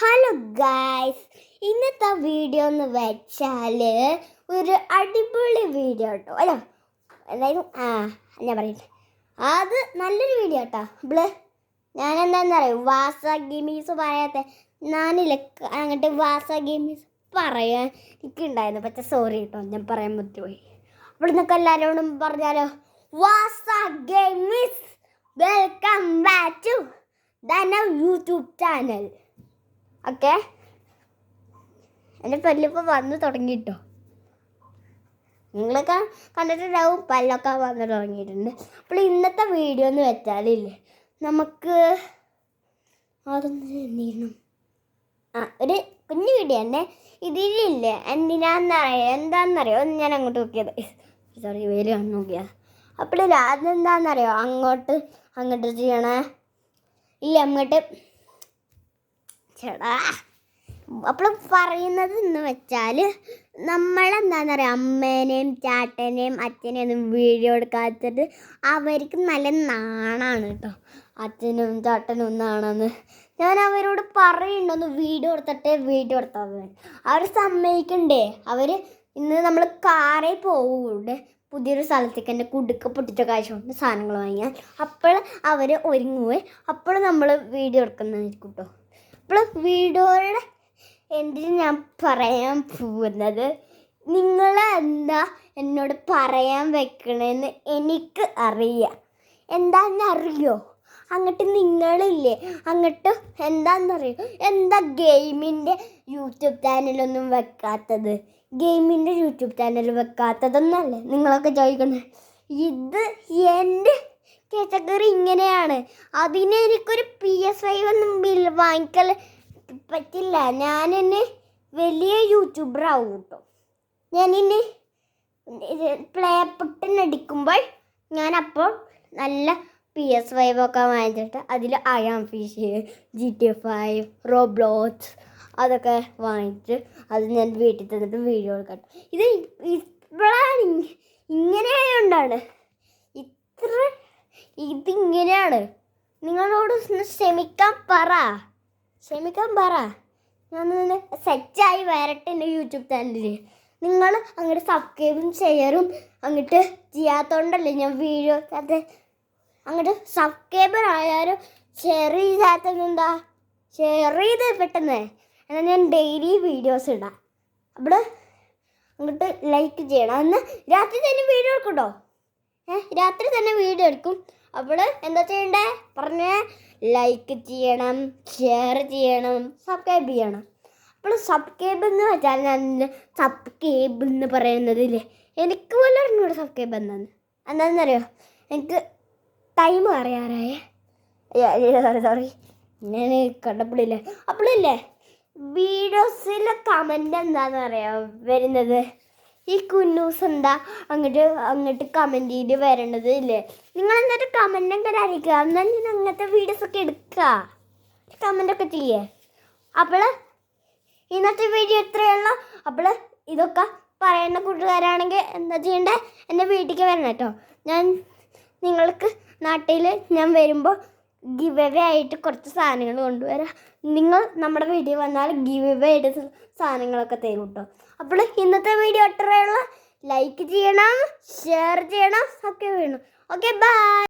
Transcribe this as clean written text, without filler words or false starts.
Hello guys, ഇന്നത്തെ video എന്ന് വെച്ചാൽ ഒരു അടിപൊളി വീഡിയോ കേട്ടോ. അല്ലോ എന്തായാലും ഞാൻ പറയട്ടെ, അത് നല്ലൊരു വീഡിയോ കേട്ടോ. ഞാൻ എന്താണെന്നറിയോ, വാസ ഗെയിമീസ് പറയാത്ത ഞാനില്ല അങ്ങോട്ട് വാസ ഗെയിമീസ് പറയാൻ എനിക്കുണ്ടായിരുന്നു. പക്ഷേ സോറി കേട്ടോ, ഞാൻ പറയാൻ പറ്റുപോയി. അപ്പോൾ നിങ്ങൾക്ക് എല്ലാവരോടും പറഞ്ഞാലോ, വാസ games welcome back to the YouTube channel. Okay, എൻ്റെ പല്ലിപ്പോൾ വന്ന് തുടങ്ങിയിട്ടോ. നിങ്ങളൊക്കെ കണ്ടിട്ടുണ്ടാവും, പല്ലൊക്കെ വന്ന് തുടങ്ങിയിട്ടുണ്ട്. അപ്പോൾ ഇന്നത്തെ വീഡിയോ എന്ന് വെച്ചാലില്ലേ, നമുക്ക് അതൊന്ന് എന്തെയ്യണം, ഒരു കുഞ്ഞു വീഡിയോ തന്നെ. ഇതിലില്ലേ എന്താണെന്നറിയോ ഞാൻ അങ്ങോട്ട് നോക്കിയത്, സോറി വേല് കാണാൻ നോക്കിയത്. അപ്പോൾ അതെന്താണെന്നറിയോ, അങ്ങോട്ട് ചെയ്യണേ ഇല്ല അങ്ങോട്ട് ചേടാ. അപ്പോൾ പറയുന്നത് എന്ന് വെച്ചാൽ, നമ്മളെന്താണെന്നറിയാം, അമ്മേനെയും ചാട്ടനെയും അച്ഛനെയും ഒന്നും വീഡിയോ എടുക്കാത്തത് അവർക്ക് നല്ല നാണാണ് കേട്ടോ. അച്ഛനും ചാട്ടനും നാണെന്ന് ഞാൻ അവരോട് പറയുന്നുണ്ടോന്ന്, വീഡിയോ എടുത്താൽ അവർ സമ്മതിക്കണ്ടേ. ഇന്ന് നമ്മൾ കാറിൽ പോവുകയുണ്ട് പുതിയൊരു സ്ഥലത്തേക്ക്, എൻ്റെ കുടുക്ക പൊട്ടിച്ച കാഴ്ച കൊണ്ട് സാധനങ്ങൾ വാങ്ങിയാൽ. അപ്പോൾ അവർ ഒരുങ്ങുകയും അപ്പോൾ നമ്മൾ വീഡിയോ എടുക്കുന്നതായിരിക്കും കേട്ടോ. അപ്പോൾ വീഡിയോയുടെ എന്തിന് ഞാൻ പറയാൻ പോകുന്നത്, നിങ്ങൾ എന്താ എന്നോട് പറയാൻ വെക്കണമെന്ന് എനിക്ക് അറിയാം. എന്താണെന്നറിയോ, അങ്ങോട്ട് നിങ്ങളില്ലേ, അങ്ങോട്ട് എന്താണെന്നറിയോ, എന്താ ഗെയിമിൻ്റെ യൂട്യൂബ് ചാനലൊന്നും വെക്കാത്തത്, ഗെയിമിൻ്റെ യൂട്യൂബ് ചാനൽ വെക്കാത്തതെന്നല്ലേ നിങ്ങളൊക്കെ ചോദിക്കുന്നത്. ഇത് എൻ്റെ കാറ്റഗറി ഇങ്ങനെയാണ്. അതിന് എനിക്കൊരു PS5 ഒന്നും വാങ്ങിക്കൽ പറ്റില്ല. ഞാനിന്ന് വലിയ യൂട്യൂബർ ആവും കേട്ടോ. ഞാനിന്ന് പ്ലേ ബട്ടൺ അടിക്കുമ്പോൾ ഞാനപ്പോൾ നല്ല PS5 ഒക്കെ വാങ്ങിച്ചിട്ട് അതിൽ അയാം ഫിഷ്, GTA 5, റോബ്ലോക്സ് അതൊക്കെ വാങ്ങിച്ച് അത് ഞാൻ വീട്ടിൽ തന്നിട്ട് വീഡിയോ എടുക്കട്ടെ. ഇത് ഇപ്പോഴാണ് ഇങ്ങനെയായതുകൊണ്ടാണ് ഇതിങ്ങനെയാണ്. നിങ്ങളോട് ക്ഷമിക്കാൻ പറ. ഞാൻ സെറ്റായി വരട്ടെ എൻ്റെ യൂട്യൂബ് ചാനലിൽ. നിങ്ങൾ അങ്ങോട്ട് സബ്സ്ക്രൈബും ഷെയറും അങ്ങോട്ട് ചെയ്യാത്തതുകൊണ്ടല്ലേ ഞാൻ വീഡിയോ അങ്ങോട്ട് സബ്സ്ക്രൈബർ ആയാലും ഷെയർ ചെയ്യാത്തതെന്താ, ഷെയർ ചെയ്ത് പെട്ടെന്ന് എന്നാൽ ഞാൻ ഡെയിലി വീഡിയോസ് ഇടാം. അപ്പോൾ അങ്ങോട്ട് ലൈക്ക് ചെയ്യണം. എന്നാൽ രാത്രി തന്നെ വീഡിയോ എടുക്കും കേട്ടോ. അപ്പോൾ എന്താ ചെയ്യണ്ടേ പറഞ്ഞേ, ലൈക്ക് ചെയ്യണം, ഷെയർ ചെയ്യണം, സബ്സ്ക്രൈബ് ചെയ്യണം. അപ്പോൾ സബ്സ്ക്രൈബ് എന്ന് വെച്ചാൽ, ഞാൻ സബ്സ്ക്രൈബ് എന്ന് പറയുന്നതില്ലേ, എനിക്ക് പോലും അറിഞ്ഞൂടെ സബ്സ്ക്രൈബ് എന്താണെന്നറിയോ. എനിക്ക് ടൈം അറിയാറായേ, സോറി ഞാൻ കണ്ടപ്പോഴില്ലേ. അപ്പോഴില്ലേ വീഡിയോസിലെ കമൻ്റ് എന്താണെന്നറിയാം വരുന്നത്, ഈ കുന്നൂസ് എന്താ അങ്ങോട്ട് കമൻറ്റ് ചെയ്ത് വരേണ്ടത് ഇല്ലേ. നിങ്ങൾ എന്നിട്ട് കമൻ്റൊക്കെ അറിയിക്കുക, എന്നാൽ ഞാൻ അങ്ങനത്തെ വീഡിയോസൊക്കെ എടുക്കുക, കമൻ്റൊക്കെ ചെയ്യേ. അപ്പോൾ ഇന്നത്തെ വീഡിയോ ഇത്രയുള്ള. അപ്പോൾ ഇതൊക്കെ പറയുന്ന കൂട്ടുകാരാണെങ്കിൽ എന്താ ചെയ്യണ്ടേ, എൻ്റെ വീട്ടിലേക്ക് വരണം കേട്ടോ. ഞാൻ നിങ്ങൾക്ക് നാട്ടിൽ ഞാൻ വരുമ്പോൾ ഗിവ് അവേ ആയിട്ട് കുറച്ച് സാധനങ്ങൾ കൊണ്ടുവരാം. നിങ്ങൾ നമ്മുടെ വീട്ടിൽ വന്നാൽ ഗിവ് അവേ ആയിട്ട് സാധനങ്ങളൊക്കെ തരും കേട്ടോ. അപ്പോൾ ഇന്നത്തെ വീഡിയോ അത്രയുള്ള. ലൈക്ക് ചെയ്യണം, ഷെയർ ചെയ്യണം, സബ്സ്ക്രൈബ് ചെയ്യണം. Okay, by.